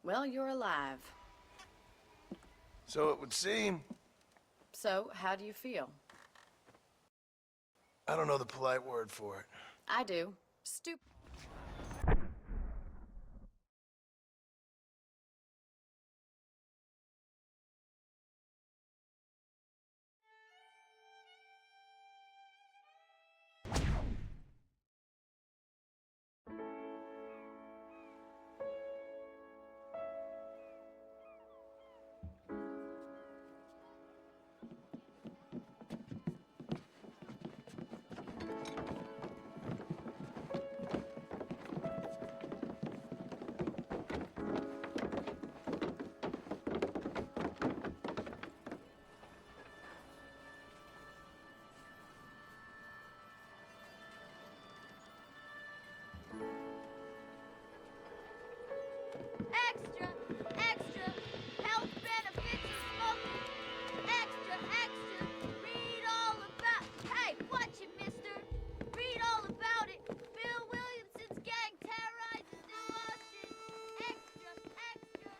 Well, you're alive. So it would seem. So, how do you feel? I don't know the polite word for it. I do. Stupid. Extra, extra, health benefits of smoking. Extra, extra, read all about. Hey, watch it, mister. Read all about it. Bill Williamson's gang terrorizes New Austin. Extra, extra.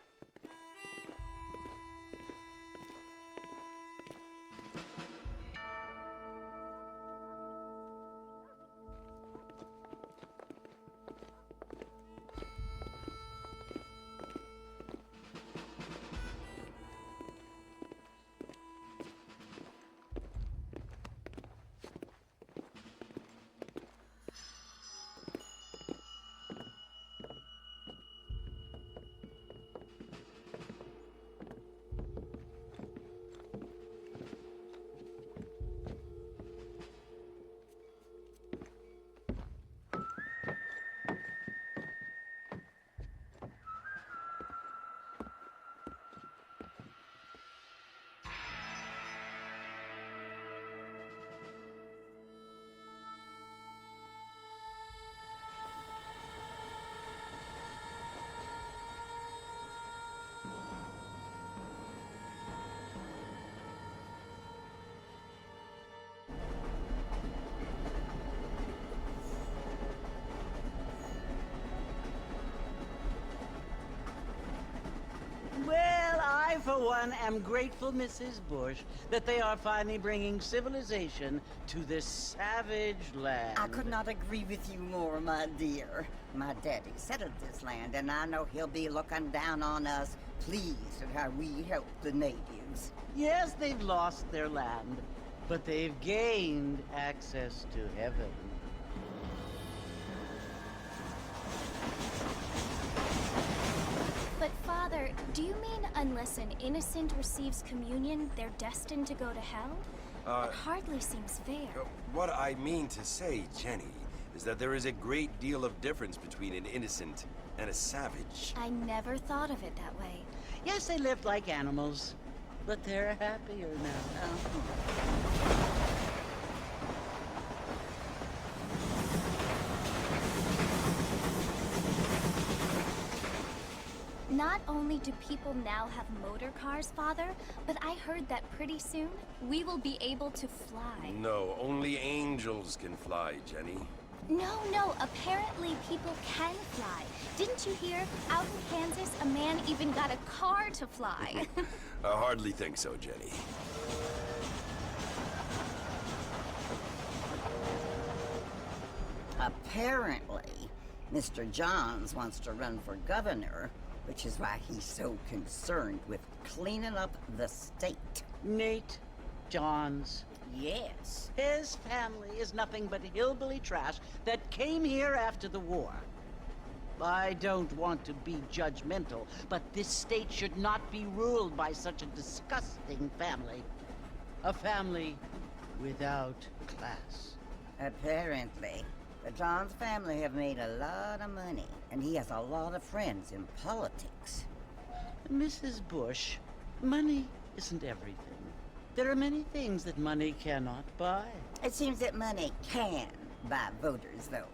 Well, I, for one, am grateful, Mrs. Bush, that they are finally bringing civilization to this savage land. I could not agree with you more, my dear. My daddy settled this land, and I know he'll be looking down on us, pleased at how we help the natives. Yes, they've lost their land, but they've gained access to heaven. But Father, do you mean unless an innocent receives communion, they're destined to go to hell? That hardly seems fair. What I mean to say, Jenny, is that there is a great deal of difference between an innocent and a savage. I never thought of it that way. Yes, they lived like animals, but they're happier now. Not only do people now have motor cars, Father, but I heard that pretty soon we will be able to fly. No, only angels can fly, Jenny. No, apparently people can fly. Didn't you hear? Out in Kansas, a man even got a car to fly. I hardly think so, Jenny. Apparently, Mr. Johns wants to run for governor, which is why he's so concerned with cleaning up the state. Nate Johns. Yes. His family is nothing but hillbilly trash that came here after the war. I don't want to be judgmental, but this state should not be ruled by such a disgusting family. A family without class. Apparently. The Johns family have made a lot of money, and he has a lot of friends in politics. Mrs. Bush, money isn't everything. There are many things that money cannot buy. It seems that money can buy voters, though.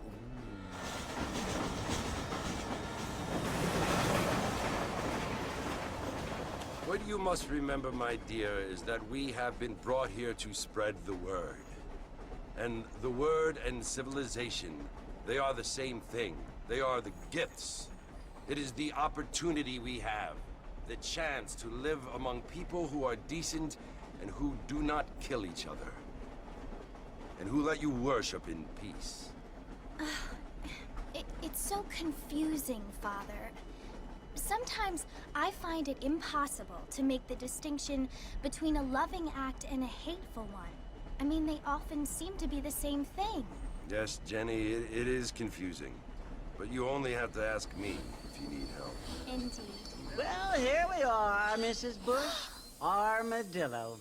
What you must remember, my dear, is that we have been brought here to spread the word. And the word and civilization, they are the same thing. They are the gifts It is the opportunity we have, the chance to live among people who are decent and who do not kill each other, and who let you worship in peace. It's so confusing, Father. Sometimes I find it impossible to make the distinction between a loving act and a hateful one. I mean, they often seem to be the same thing. Yes, Jenny, it is confusing. But you only have to ask me if you need help. Indeed. Well, here we are, Mrs. Bush. Armadillo.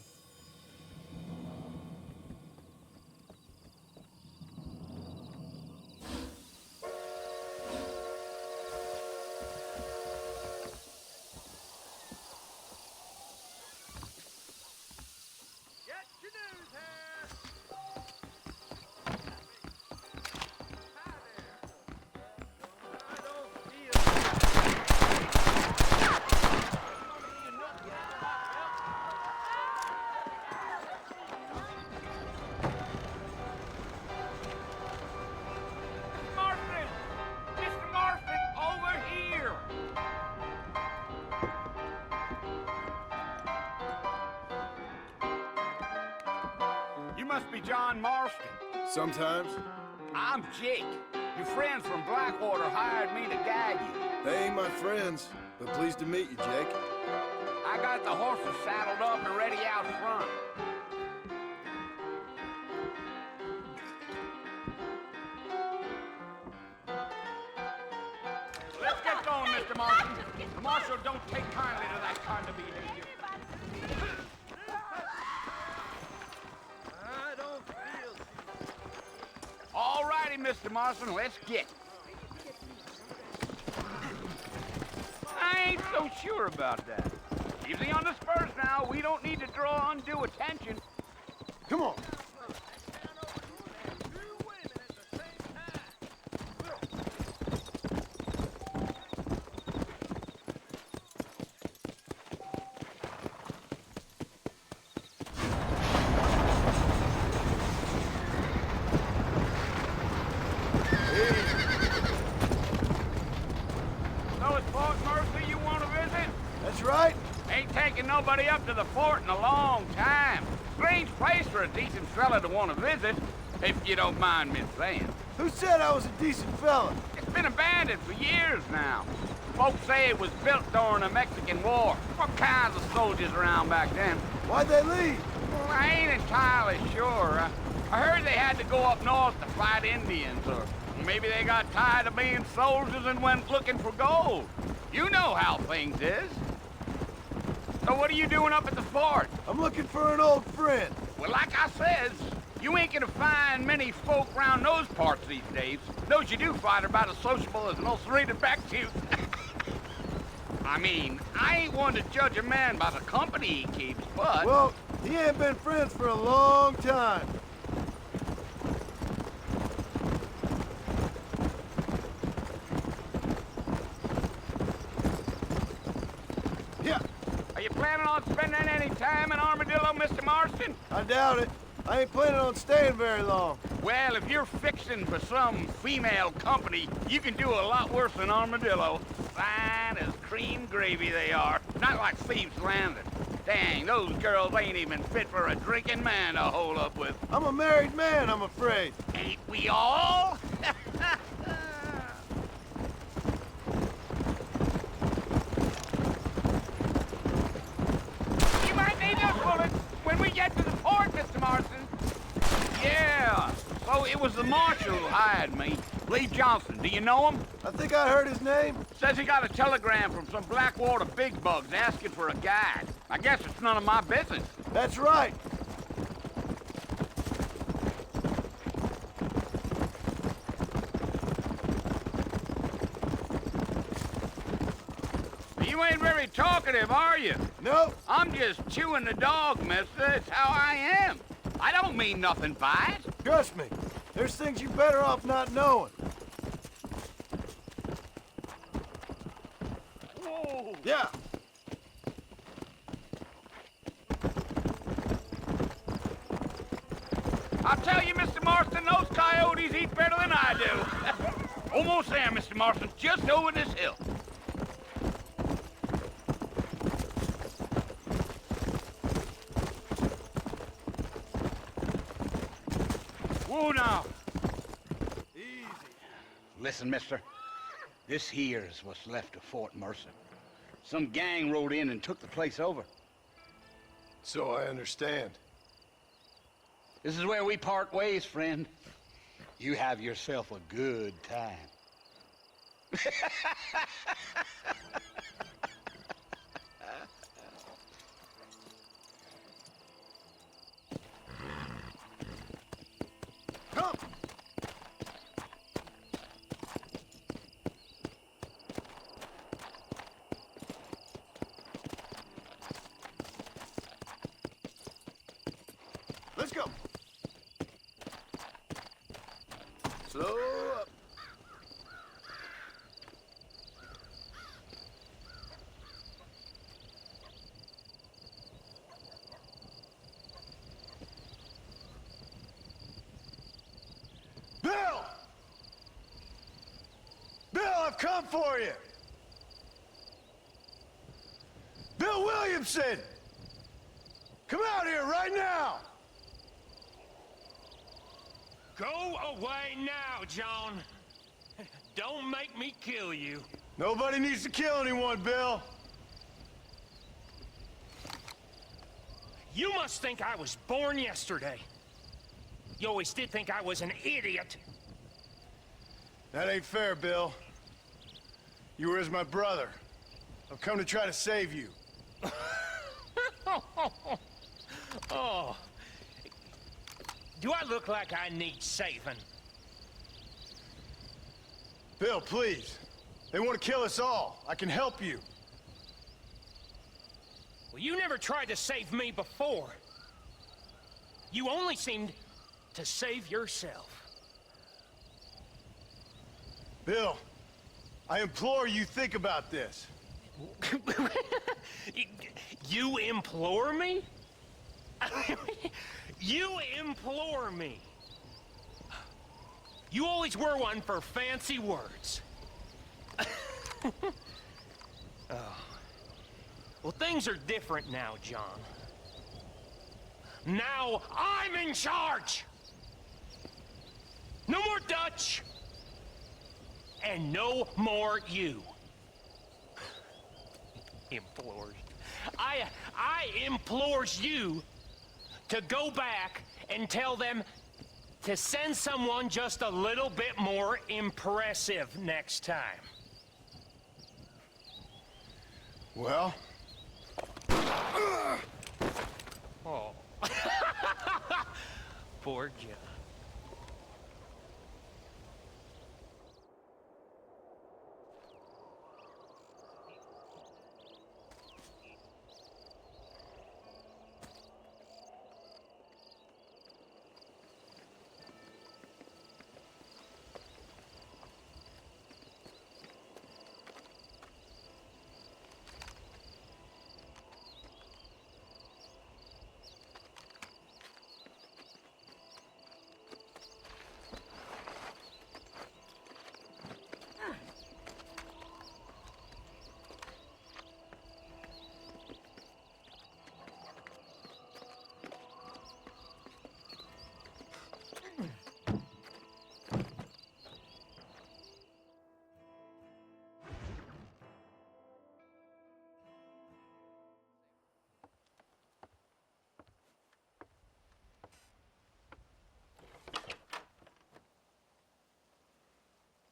You must be John Marston. Sometimes. I'm Jake. Your friends from Blackwater hired me to guide you. They ain't my friends, but pleased to meet you, Jake. I got the horses saddled up and ready out front. Let's get going, Mr. Marston. The marshal don't take kindly to that kind of behavior. All righty, Mr. Marston, let's get. I ain't so sure about that. Easy on the spurs now. We don't need to draw undue attention. Come on. So it's Fort Mercy you want to visit? That's right. Ain't taken nobody up to the fort in a long time. Strange place for a decent fella to want to visit, if you don't mind me saying. Who said I was a decent fella? It's been abandoned for years now. Folks say it was built during the Mexican War. What kinds of soldiers around back then? Why'd they leave? Well, I ain't entirely sure. I heard they had to go up north to fight Indians, or maybe they got tired of being soldiers and went looking for gold. You know how things is. So what are you doing up at the fort? I'm looking for an old friend. Well, like I says, you ain't gonna find many folk round those parts these days. Those you do find are about as sociable as an ulcerated back tooth. I mean, I ain't one to judge a man by the company he keeps, but... Well, he ain't been friends for a long time. Yeah, Are you planning on spending any time in Armadillo, Mr. Marston? I doubt it. I ain't planning on staying very long. Well, if you're fixing for some female company, you can do a lot worse than Armadillo. Fine as cream gravy they are. Not like Thieves' Landing. Dang, those girls ain't even fit for a drinking man to hole up with. I'm a married man, I'm afraid. Ain't we all? You might need those bullets when we get to the port, Mr. Marston. Yeah, so it was the marshal who hired me. Lee Johnson, do you know him? I think I heard his name. Says he got a telegram from some Blackwater big bugs asking for a guide. I guess it's none of my business. That's right. You ain't very talkative, are you? Nope. I'm just chewing the dog, mister. It's how I am. I don't mean nothing by it. Trust me. There's things you better off not knowing. Whoa. Yeah. I'll tell you, Mr. Marston, those coyotes eat better than I do. Almost there, Mr. Marston. Just over this hill. Whoa now! Easy. Listen, mister. This here is what's left of Fort Mercer. Some gang rode in and took the place over. So I understand. This is where we part ways, friend. You have yourself a good time. Come! Let's go! Slow up. Bill! Bill, I've come for you! Bill Williamson! Come out here right now! Go away now, John. Don't make me kill you. Nobody needs to kill anyone, Bill. You must think I was born yesterday. You always did think I was an idiot. That ain't fair, Bill. You were as my brother. I've come to try to save you. Oh. Do I look like I need saving? Bill, please. They want to kill us all. I can help you. Well, you never tried to save me before. You only seemed to save yourself. Bill, I implore you think about this. You implore me? You implore me. You always were one for fancy words. Oh. Well, things are different now, John. Now I'm in charge! No more Dutch! And no more you. Implores. I implores you to go back and tell them to send someone just a little bit more impressive next time. Well? Oh. Poor John.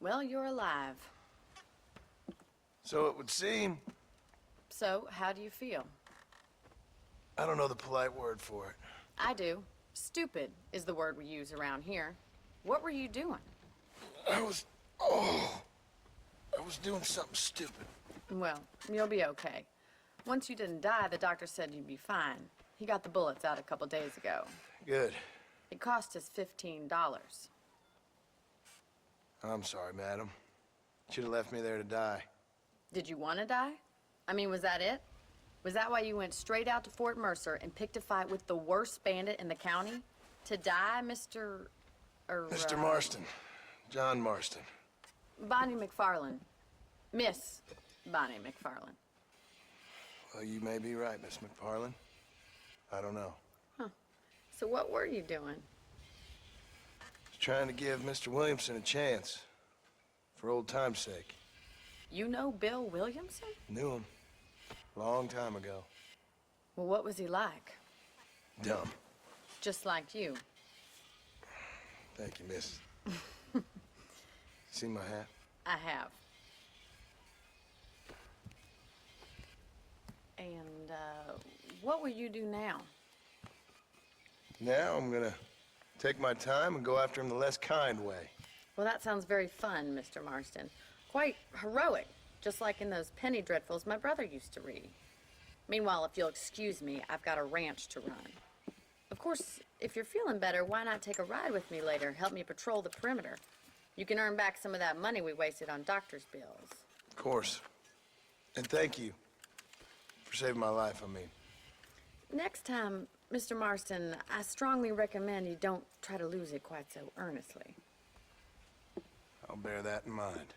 Well, you're alive. So it would seem. So, how do you feel? I don't know the polite word for it. I do. Stupid is the word we use around here. What were you doing? I was doing something stupid. Well, you'll be okay. Once you didn't die, the doctor said you'd be fine. He got the bullets out a couple days ago. Good. It cost us $15. I'm sorry, madam. Should have left me there to die. Did you want to die? I mean, was that it? Was that why you went straight out to Fort Mercer and picked a fight with the worst bandit in the county? To die, Mr. Mr. Marston. John Marston. Bonnie McFarland. Miss Bonnie McFarland. Well, you may be right, Miss McFarland. I don't know. So what were you doing? trying to give Mr. Williamson a chance. For old time's sake. You know Bill Williamson? Knew him. Long time ago. Well, what was he like? Dumb. Just like you. Thank you, miss. See my hat? I have. And, what will you do now? Now I'm gonna take my time and go after him the less kind way. Well, that sounds very fun, Mr. Marston. Quite heroic, just like in those penny dreadfuls my brother used to read. Meanwhile, if you'll excuse me, I've got a ranch to run. Of course, if you're feeling better, why not take a ride with me later? Help me patrol the perimeter. You can earn back some of that money we wasted on doctor's bills. Of course. And thank you for saving my life, I mean. Next time, Mr. Marston, I strongly recommend you don't try to lose it quite so earnestly. I'll bear that in mind.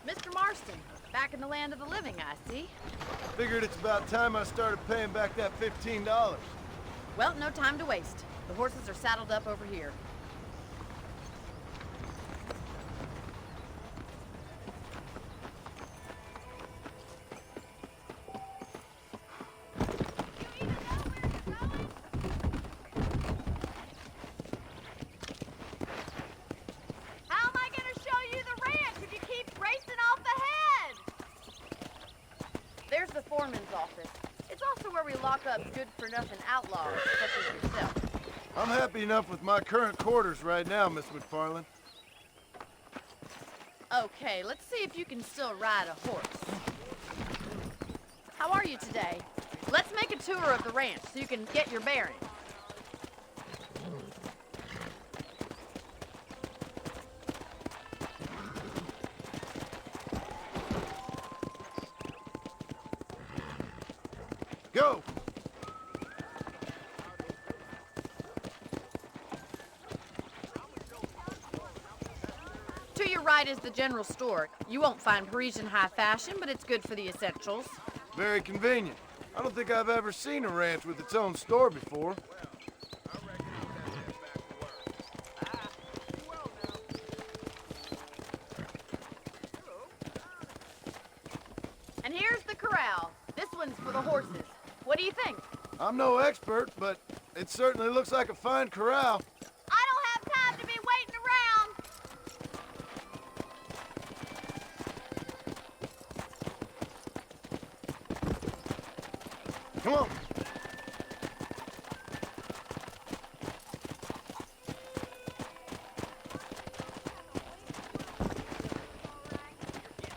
Mr. Marston, back in the land of the living, I see. Figured it's about time I started paying back that $15. Well, no time to waste. The horses are saddled up over here. How am I gonna show you the ranch if you keep racing off ahead? There's the foreman's office. It's also where we lock up good-for-nothing outlaws, such as yourself. I'm happy enough with my current quarters right now, Miss McFarland. Okay, let's see if you can still ride a horse. How are you today? Let's make a tour of the ranch so you can get your bearings. Go! To your right is the general store. You won't find Parisian high fashion, but it's good for the essentials. Very convenient. I don't think I've ever seen a ranch with its own store before. And here's the corral. This one's for the horses. What do you think? I'm no expert, but it certainly looks like a fine corral. I don't have time to be waiting around. Come on.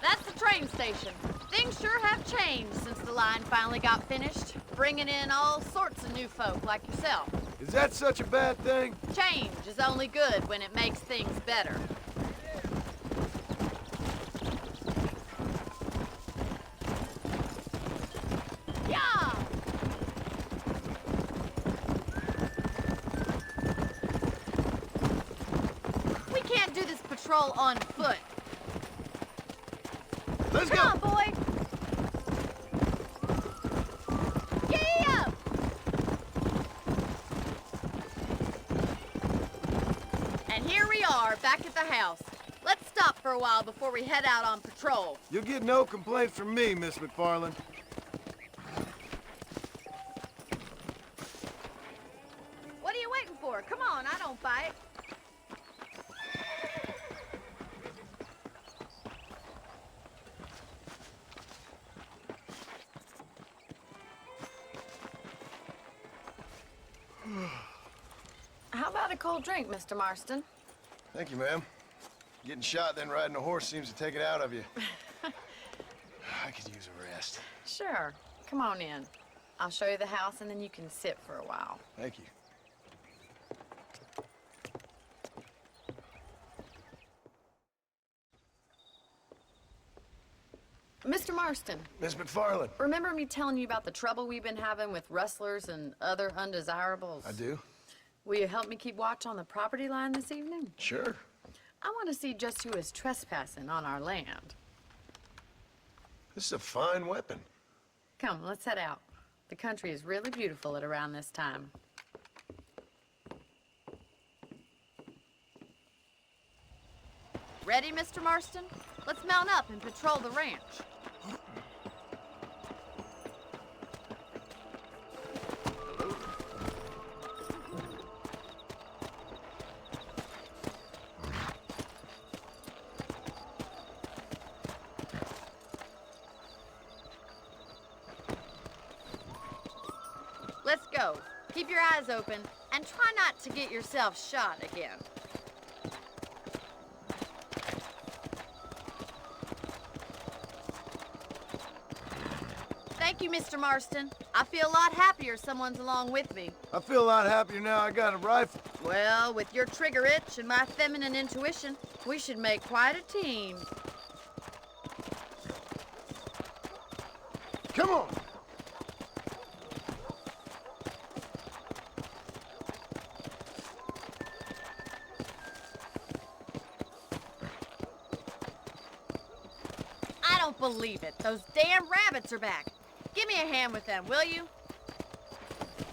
That's the train station. Things sure have changed since the line finally got finished, bringing in all sorts of new folk like yourself. Is that such a bad thing? Change is only good when it makes things better. Yeah! We can't do this patrol on foot. Let's Come go! on, boy! Yeah! And here we are, back at the house. Let's stop for a while before we head out on patrol. You'll get no complaints from me, Miss McFarland. What are you waiting for? Come on, I don't fight. How about a cold drink, Mr. Marston? Thank you, ma'am. Getting shot, then riding a horse seems to take it out of you. I could use a rest. Sure. Come on in. I'll show you the house, and then you can sit for a while. Thank you. Mr. Marston, Miss McFarland. remember me telling you about the trouble we've been having with rustlers and other undesirables? I do? Will you help me keep watch on the property line this evening? Sure. I want to see just who is trespassing on our land. This is a fine weapon. Come, let's head out. The country is really beautiful at around this time. Ready, Mr. Marston? Let's mount up and patrol the ranch. Let's go. Keep your eyes open and try not to get yourself shot again. Thank you, Mr. Marston. I feel a lot happier someone's along with me. I feel a lot happier now I got a rifle. Well, with your trigger itch and my feminine intuition, we should make quite a team. Come on! I don't believe it. Those damn rabbits are back. Give me a hand with them, will you?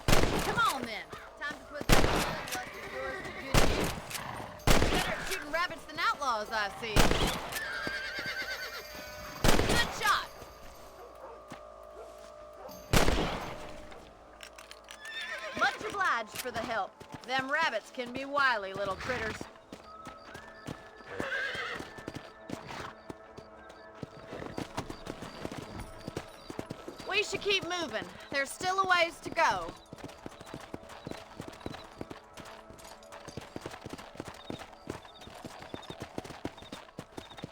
Come on, then. Time to put that bloodlust of yours to good use. Better at shooting rabbits than outlaws, I see. Good shot. Much obliged for the help. Them rabbits can be wily little critters. We should keep moving. There's still a ways to go.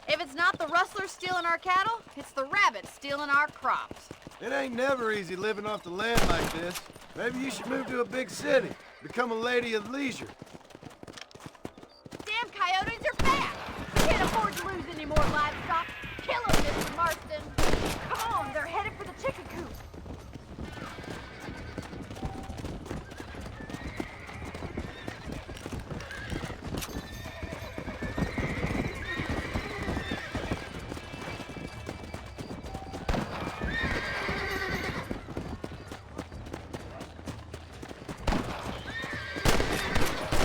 If it's not the rustlers stealing our cattle, it's the rabbits stealing our crops. It ain't never easy living off the land like this. Maybe you should move to a big city. Become a lady of leisure. Damn coyotes are back! Can't afford to lose any more livestock. Kill them, Mr. Marston. Come on, they're headed for the chicken coop.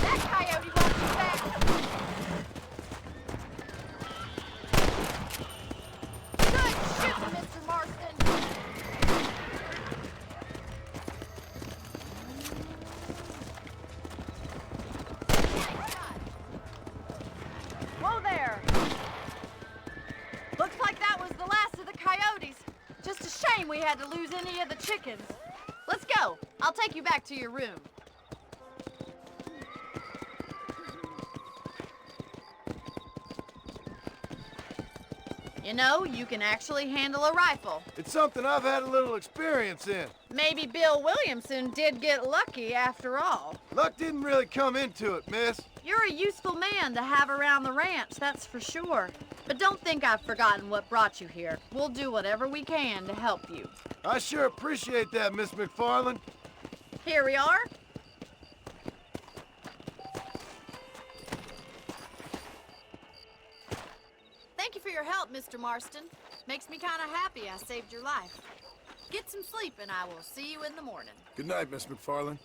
That coyote won't be back. Good shooting, Mr. Marston. Whoa there. Looks like that was the last of the coyotes. Just a shame we had to lose any of the chickens. Let's go. I'll take you back to your room. You know, you can actually handle a rifle. It's something I've had a little experience in. Maybe Bill Williamson did get lucky after all. Luck didn't really come into it, miss. You're a useful man to have around the ranch, that's for sure. But don't think I've forgotten what brought you here. We'll do whatever we can to help you. I sure appreciate that, Miss McFarland. Here we are. Thank you for your help, Mr. Marston. Makes me kind of happy I saved your life. Get some sleep and I will see you in the morning. Good night, Miss McFarland.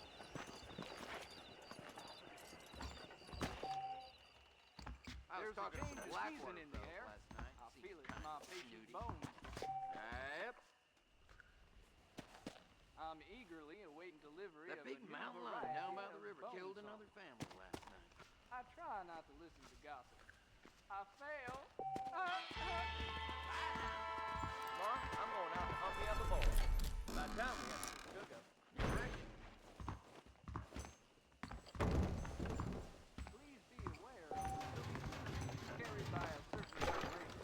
There's a change of season in the air. I feel it in my patient's bones. Yep. I'm eagerly awaiting delivery That of big a new mountain lion variety down by of the river bone killed saw. another family last night. I try not to listen to gossip. I fail. Tomorrow, I'm going out to hunt me up a boy. By the time we have to cook up. Please be aware of the disease carried by a certain race.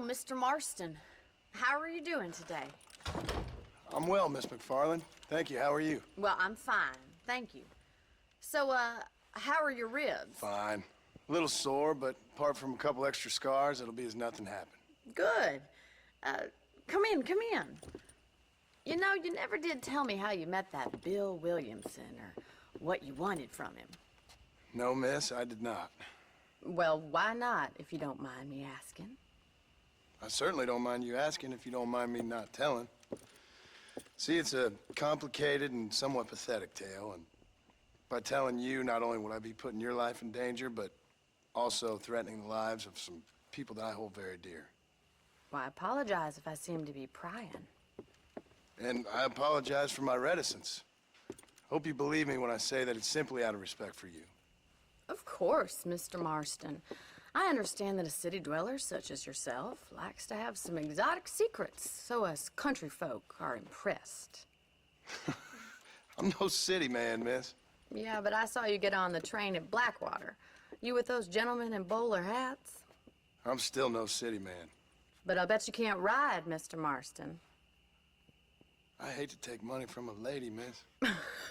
Mr. Marston. How are you doing today? I'm well, Miss McFarland. Thank you. How are you? Well, I'm fine. Thank you. So, how are your ribs? Fine. A little sore, but apart from a couple extra scars, it'll be as nothing happened. Good. Come in, come in. You know, you never did tell me how you met that Bill Williamson or what you wanted from him. No, miss, I did not. Well, why not, if you don't mind me asking? I certainly don't mind you asking if you don't mind me not telling. See, it's a complicated and somewhat pathetic tale, and by telling you, not only would I be putting your life in danger, but also threatening the lives of some people that I hold very dear. Well, I apologize if I seem to be prying. And I apologize for my reticence. Hope you believe me when I say that it's simply out of respect for you. Of course, Mr. Marston. I understand that a city dweller such as yourself likes to have some exotic secrets, so us country folk are impressed. I'm no city man, miss. Yeah, but I saw you get on the train at Blackwater. You with those gentlemen in bowler hats? I'm still no city man. But I bet you can't ride, Mr. Marston. I hate to take money from a lady, miss.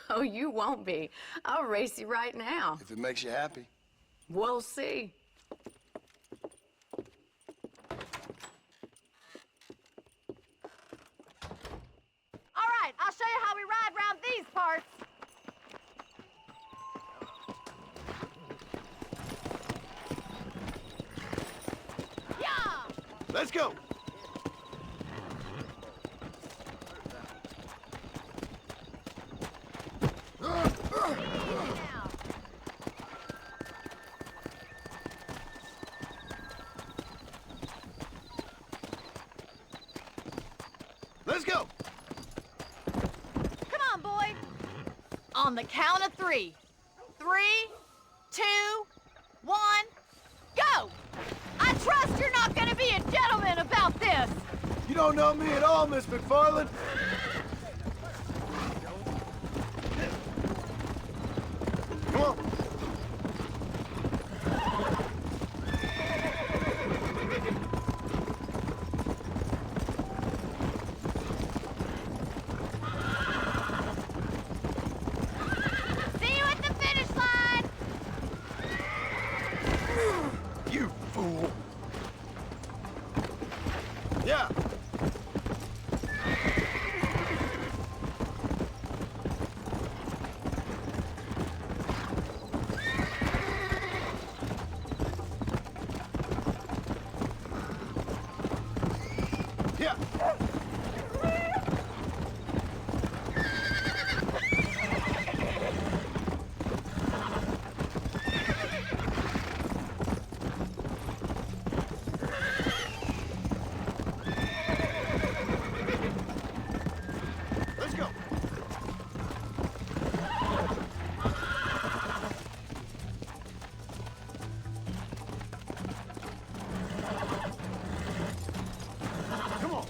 Oh, you won't be. I'll race you right now. If it makes you happy. We'll see. All right, I'll show you how we ride around these parts. Yeah! Let's go! Now. Let's go! Come on, boy. On the count of 3. 3, 2, 1, go! I trust you're not gonna be a gentleman about this. You don't know me at all, Miss McFarland. Come on. See you at the finish line. You fool. Yeah. Yeah. Let's go. Come on.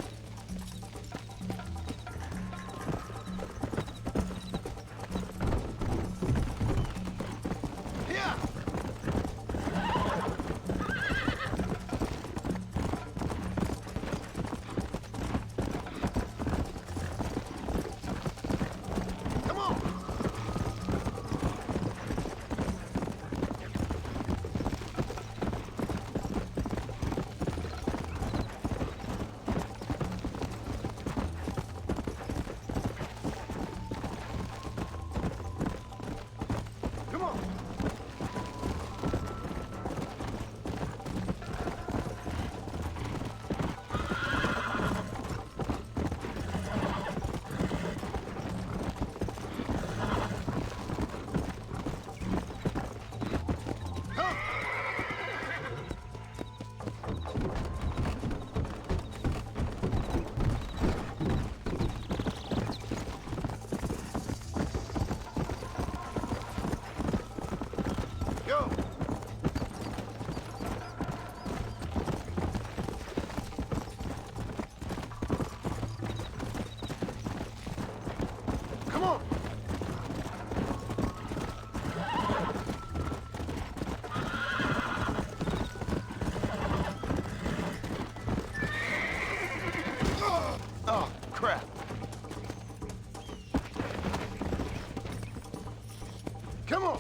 Yeah. Come on. Come on. Come. Go. Come on. Come on.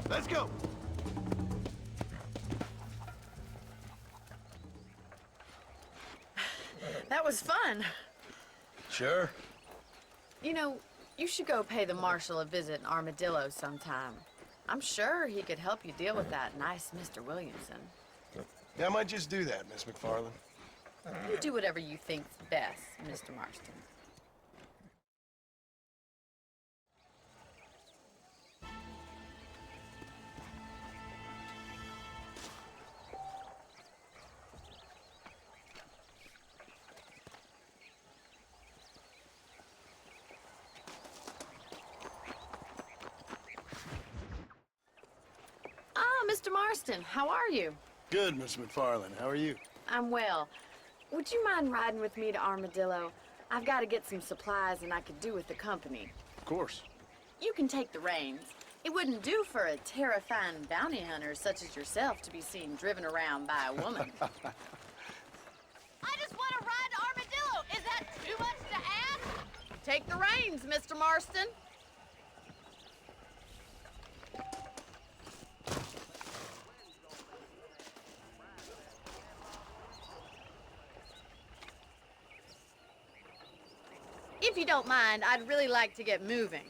Let's go. That was fun. Sure. You know, you should go pay the marshal a visit in Armadillo sometime. I'm sure he could help you deal with that nice Mr. Williamson. Yeah, I might just do that, Miss McFarland. You do whatever you think's best, Mr. Marston. Mr. Marston, how are you? Good, Miss McFarland. How are you? I'm well. Would you mind riding with me to Armadillo? I've got to get some supplies and I could do with the company. Of course. You can take the reins. It wouldn't do for a terrifying bounty hunter such as yourself to be seen driven around by a woman. I just want to ride to Armadillo. Is that too much to ask? Take the reins, Mr. Marston. If you don't mind, I'd really like to get moving.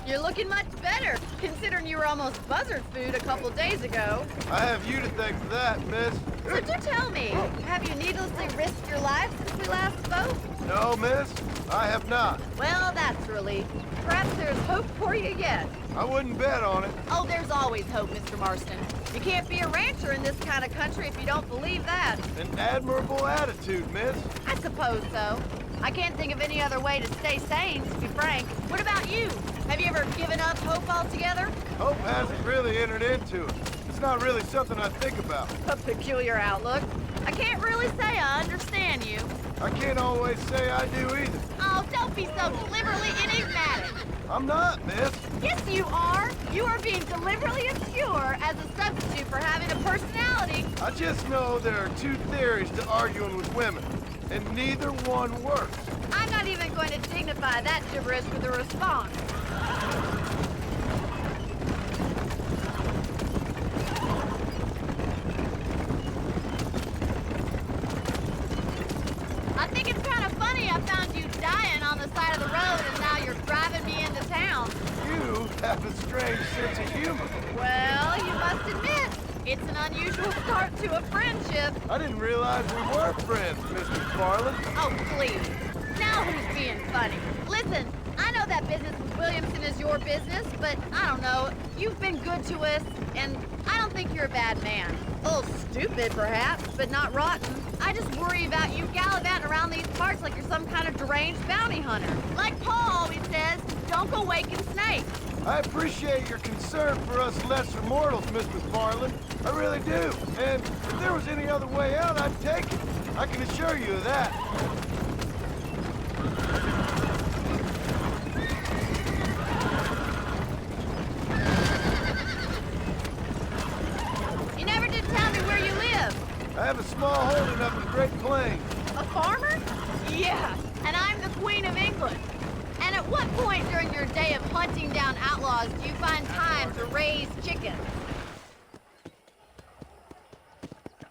You're looking much better, considering you were almost buzzard food a couple days ago. I have you to thank for that, miss. So do tell me, have you needlessly risked your life since we last spoke? No, miss, I have not. Well, that's a relief. Perhaps there's hope for you yet. I wouldn't bet on it. Oh, there's always hope, Mr. Marston. You can't be a rancher in this kind of country if you don't believe that. An admirable attitude, miss. I suppose so. I can't think of any other way to stay sane, to be frank. What about you? Have you ever given up hope altogether? Hope hasn't really entered into it. It's not really something I think about. A peculiar outlook. I can't really say I understand you. I can't always say I do either. Oh, don't be so deliberately enigmatic. I'm not, miss. Yes, you are. You are being deliberately obscure as a substitute for having a personality. I just know there are two theories to arguing with women, and neither one works. I'm not even going to dignify that gibberish with a response. I think it's kind of funny I found you dying on the side of the road and now you're driving me into town. You have a strange sense of humor. Well, you must admit, it's an unusual start to a friendship. I didn't realize we were friends, Miss McFarland. Oh, please. Now who's being funny? Listen, I know that business with Williamson is your business, but I don't know. You've been good to us, and I don't think you're a bad man. A little stupid, perhaps, but not rotten. I just worry about you gallivanting around these parts like you're some kind of deranged bounty hunter. Like Paul always says, don't go waking snakes. I appreciate your concern for us lesser mortals, Miss McFarland. I really do. And if there was any other way out, I'd take it. I can assure you of that. You never did tell me where you live. I have a small holding up in Great Plains. A farmer? Yeah, and I'm the Queen of England. And at what point during your day of hunting down outlaws do you find time to raise chickens?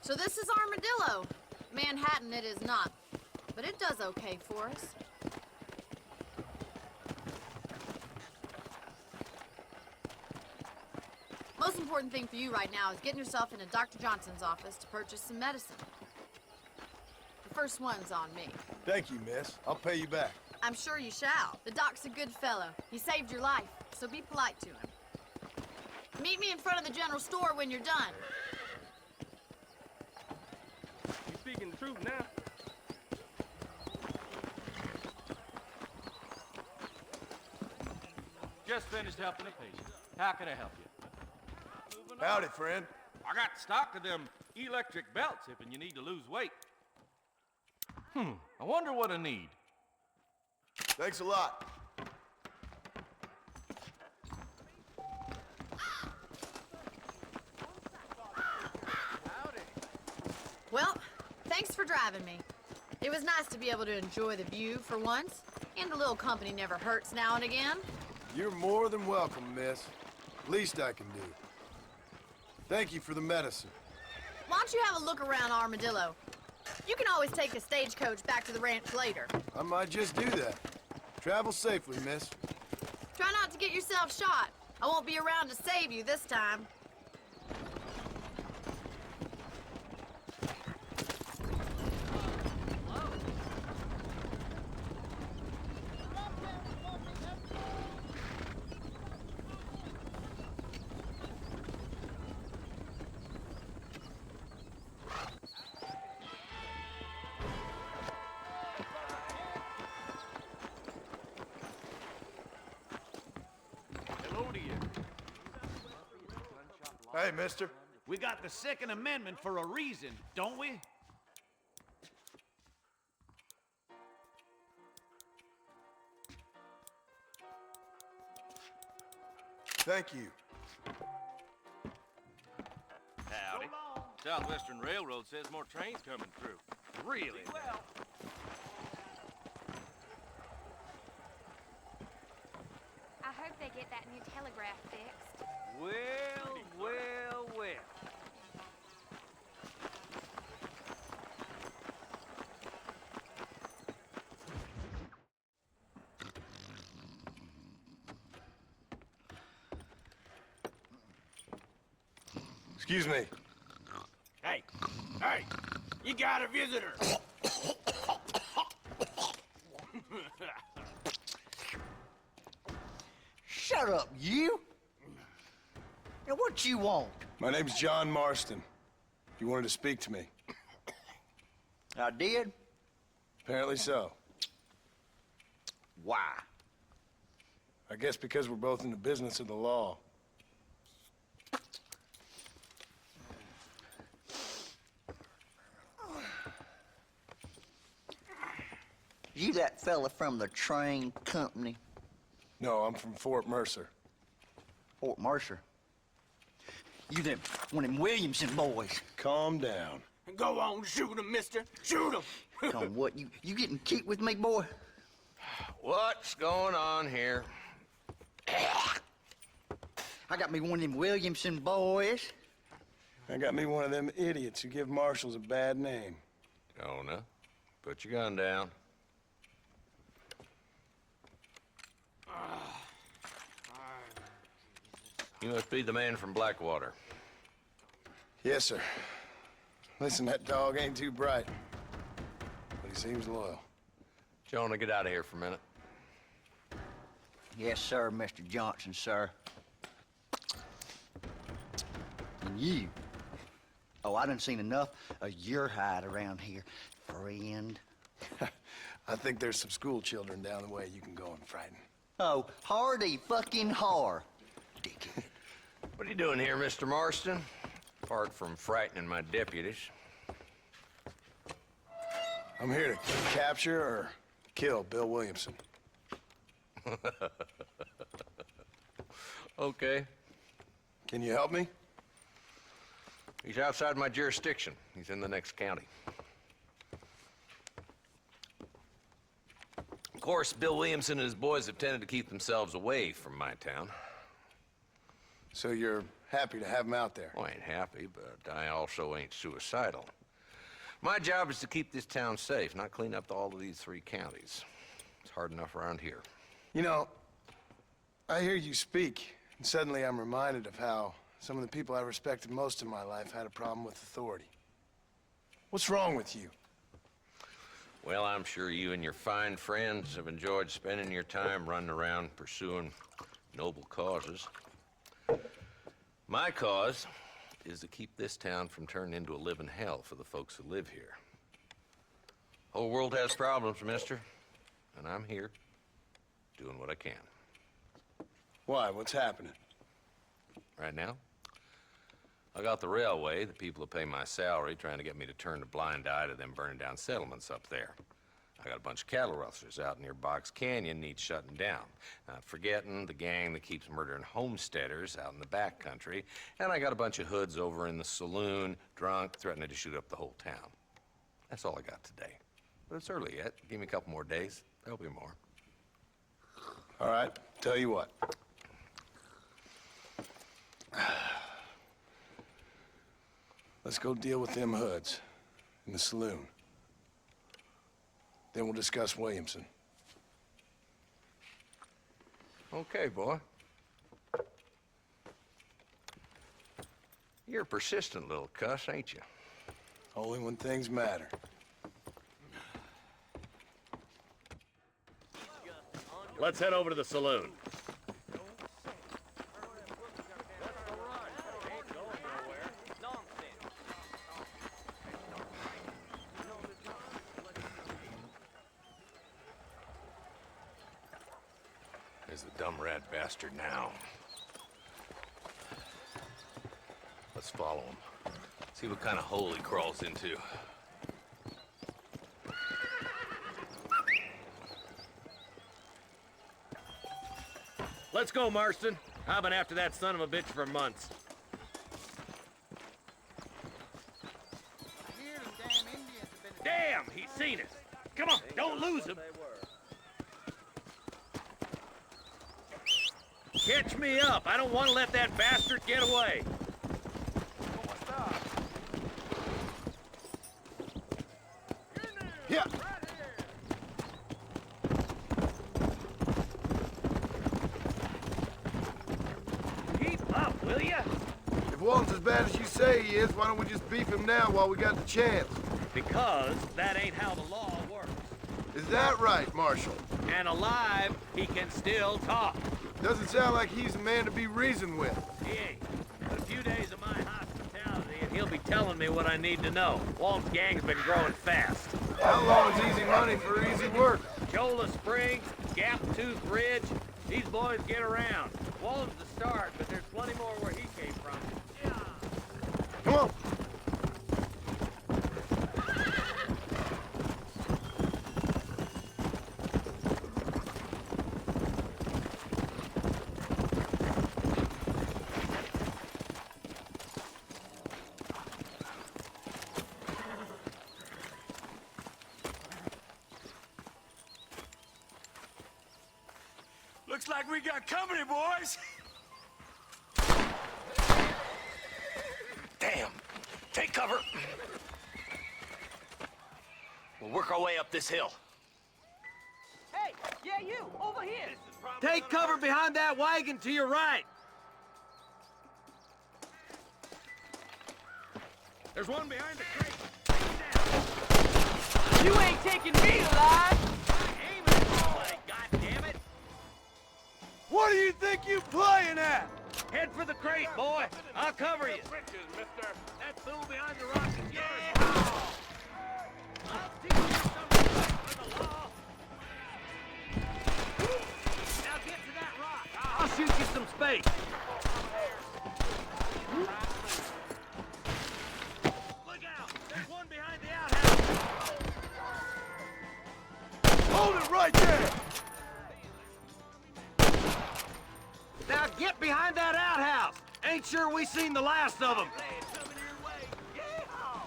So this is Armadillo. Manhattan it is not, but it does okay for us. Most important thing for you right now is getting yourself into Dr. Johnson's office to purchase some medicine. The first one's on me. Thank you, miss. I'll pay you back. I'm sure you shall. The doc's a good fellow. He saved your life, so be polite to him. Meet me in front of the general store when you're done. You speaking the truth now? Just finished helping a patient. How can I help you? Howdy, friend. I got stock of them electric belts if you need to lose weight. I wonder what I need. Thanks a lot. Well, thanks for driving me. It was nice to be able to enjoy the view for once, and a little company never hurts now and again. You're more than welcome, miss. Least I can do. Thank you for the medicine. Why don't you have a look around Armadillo? You can always take a stagecoach back to the ranch later. I might just do that. Travel safely, miss. Try not to get yourself shot. I won't be around to save you this time. Hello to you. Hey, mister. We got the Second Amendment for a reason, don't we? Thank you. Howdy. Southwestern Railroad says more trains coming through. Really? I hope they get that new telegraph fixed. Well, well, well. Excuse me. Hey, hey, you got a visitor. Shut up, you! Now, what you want? My name's John Marston. You wanted to speak to me. I did? Apparently so. Why? I guess because we're both in the business of the law. You that fella from the train company? No, I'm from Fort Mercer. Fort Mercer? You them, one of them Williamson boys. Calm down. Go on, shoot him, mister. Shoot him. Come on, what, you getting kicked with me, boy? What's going on here? I got me one of them Williamson boys. I got me one of them idiots who give marshals a bad name. Jonah, put your gun down. You must be the man from Blackwater. Yes, sir. Listen, that dog ain't too bright, but he seems loyal. Jonah, get out of here for a minute. Yes, sir, Mr. Johnson, sir. And you? Oh, I done seen enough of your hide around here, friend. I think there's some school children down the way you can go and frighten. Oh, hardy fucking har. Dickhead. What are you doing here, Mr. Marston? Apart from frightening my deputies. I'm here to capture or kill Bill Williamson. Okay. Can you help me? He's outside my jurisdiction. He's in the next county. Of course, Bill Williamson and his boys have tended to keep themselves away from my town. So you're happy to have him out there? Well, I ain't happy, but I also ain't suicidal. My job is to keep this town safe, not clean up all of these 3 counties. It's hard enough around here. You know, I hear you speak, and suddenly I'm reminded of how some of the people I respected most in my life had a problem with authority. What's wrong with you? Well, I'm sure you and your fine friends have enjoyed spending your time running around pursuing noble causes. My cause is to keep this town from turning into a living hell for the folks who live here. Whole world has problems, mister, and I'm here doing what I can. Why? What's happening? Right now, I got the railway, the people who pay my salary, trying to get me to turn a blind eye to them burning down settlements up there. I got a bunch of cattle rustlers out near Box Canyon needs shutting down. Not forgetting the gang that keeps murdering homesteaders out in the back country. And I got a bunch of hoods over in the saloon, drunk, threatening to shoot up the whole town. That's all I got today. But it's early yet. Give me a couple more days. There'll be more. All right, tell you what. Let's go deal with them hoods in the saloon. Then we'll discuss Williamson. Okay, boy. You're a persistent little cuss, ain't you? Only when things matter. Let's head over to the saloon. There's the dumb rat bastard now. Let's follow him. See what kind of hole he crawls into. Let's go, Marston. I've been after that son of a bitch for months. Damn, he's seen us. Come on, don't lose him. Catch me up. I don't want to let that bastard get away. Yeah. Keep up, will ya? If Walton's as bad as you say he is, why don't we just beef him now while we got the chance? Because that ain't how the law works. Is that right, Marshal? And alive, he can still talk. Doesn't sound like he's a man to be reasoned with. He ain't. But a few days of my hospitality, and he'll be telling me what I need to know. Walt's gang's been growing fast. How long is easy money for easy work? Chola Springs, Gap Tooth Ridge, these boys get around. Walton's the start, but there's plenty more where he came from. Yeah. Come on. Looks like we got company, boys. Damn. Take cover. We'll work our way up this hill. Hey, yeah, you, over here. Take cover behind that wagon to your right. There's one behind the crate. You ain't taking me alive. Aim at the goddammit. What do you think you playing at? Head for the crate, boy. I'll cover you. That fool behind the rock is yours. I'll teach you some respect for the law. Now get to that rock. I'll shoot you some space. Look out! There's one behind the outhouse. Hold it right there! Now get behind that outhouse. Ain't sure we seen the last of them.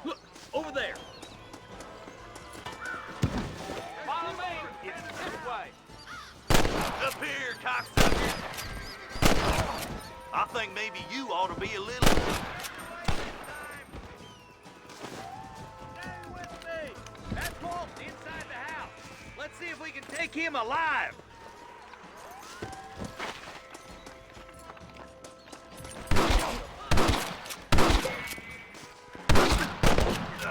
Look, over there. Follow me. It's this way. Up here, cocksucker. I think maybe you ought to be a little... Stay with me. That's Walt inside the house. Let's see if we can take him alive.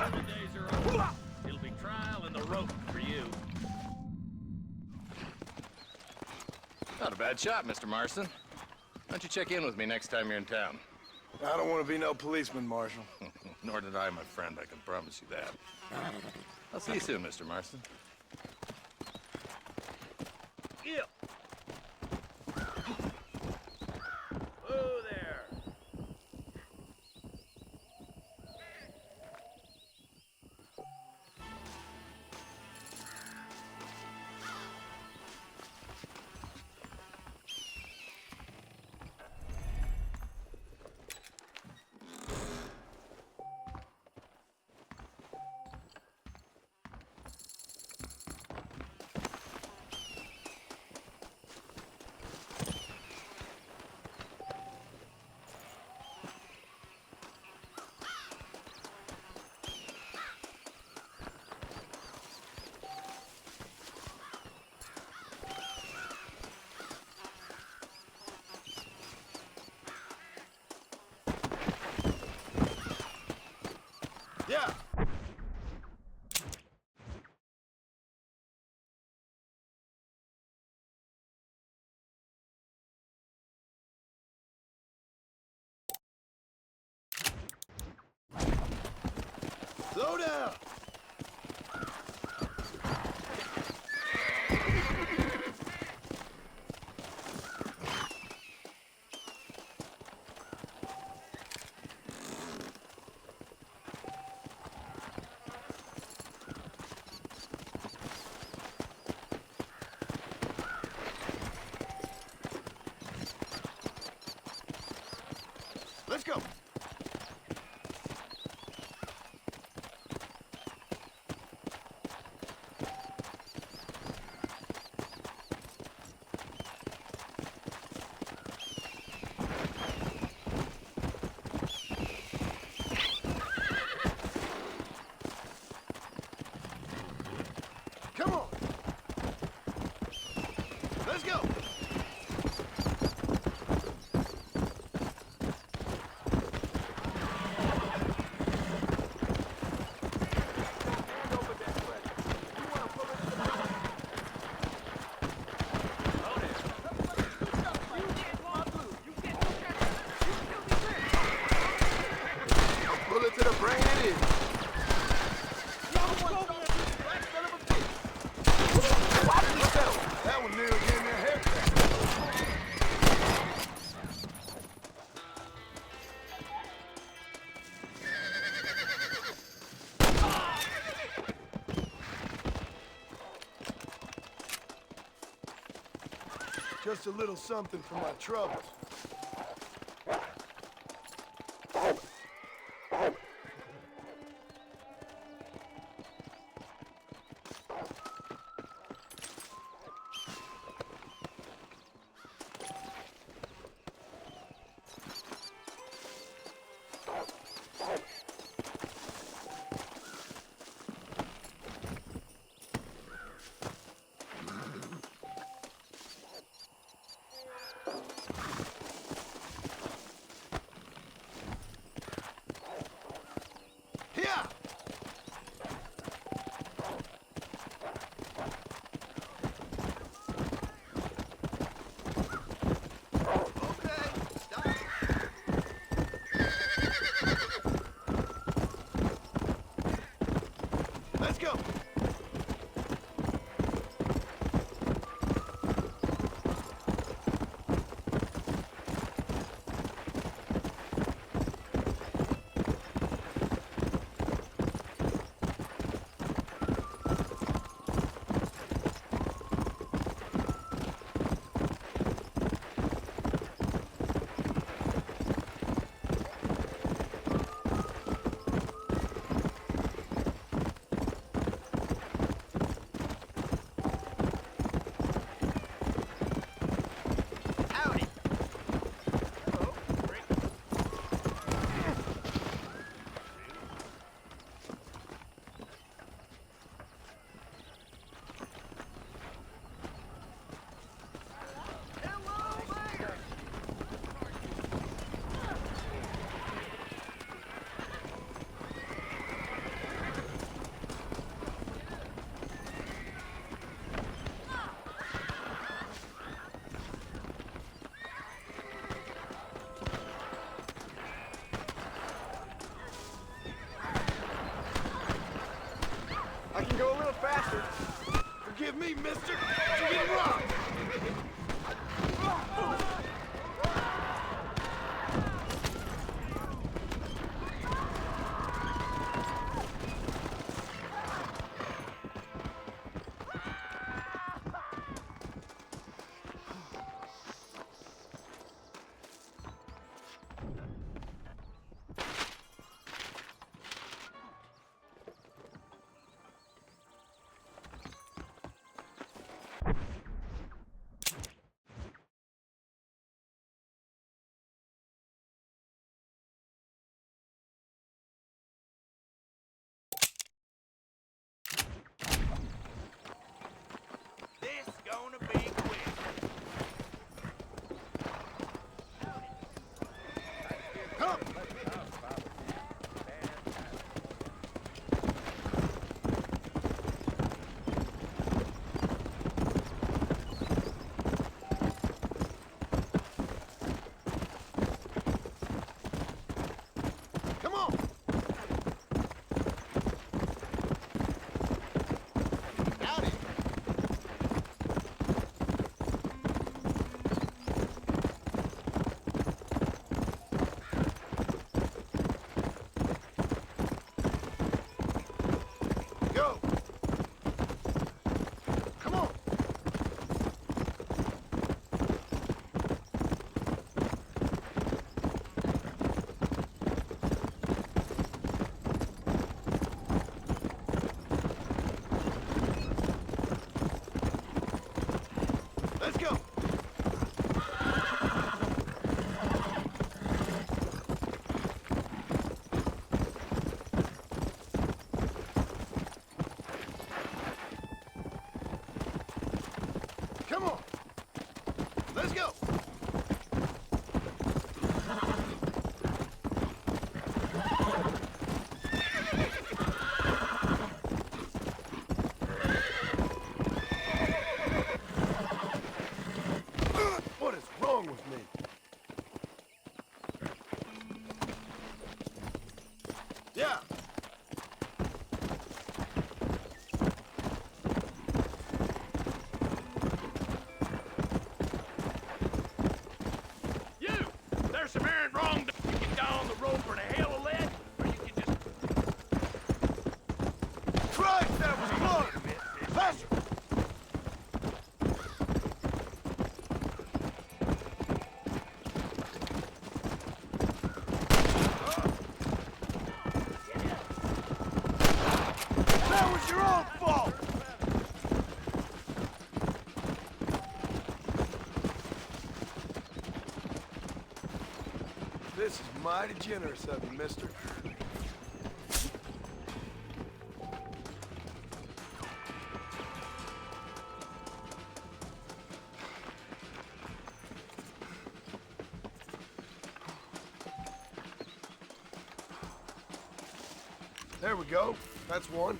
The days are over. It'll be trial and the rope for you. Not a bad shot, Mr. Marston. Why don't you check in with me next time you're in town? I don't want to be no policeman, Marshal. Nor did I, my friend. I can promise you that. I'll see you soon, Mr. Marston. Yeah. Whoa there. Slow down. Let's go. Come on. Let's go. Bullet to the brain it is. Watch yourself. That one nearly gave me a haircut. Just a little something for my troubles. Here! Let's go! I can go a little faster. Forgive me, mister. You're getting robbed. your own fault! This is mighty generous of you, mister. There we go. That's one.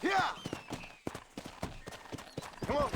Yeah! Come on!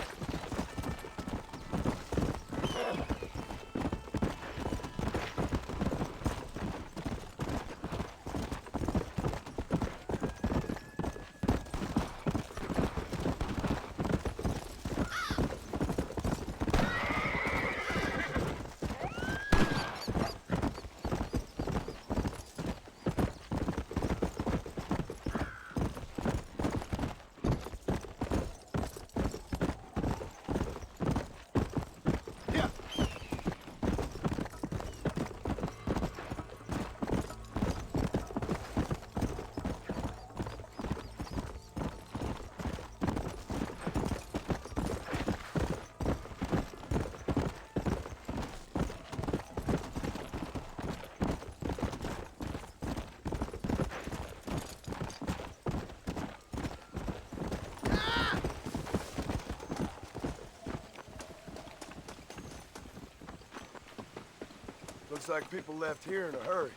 Looks like people left here in a hurry.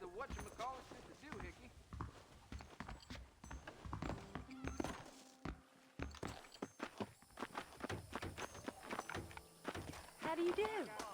The whatchamacallit to the doohickey. How do you do?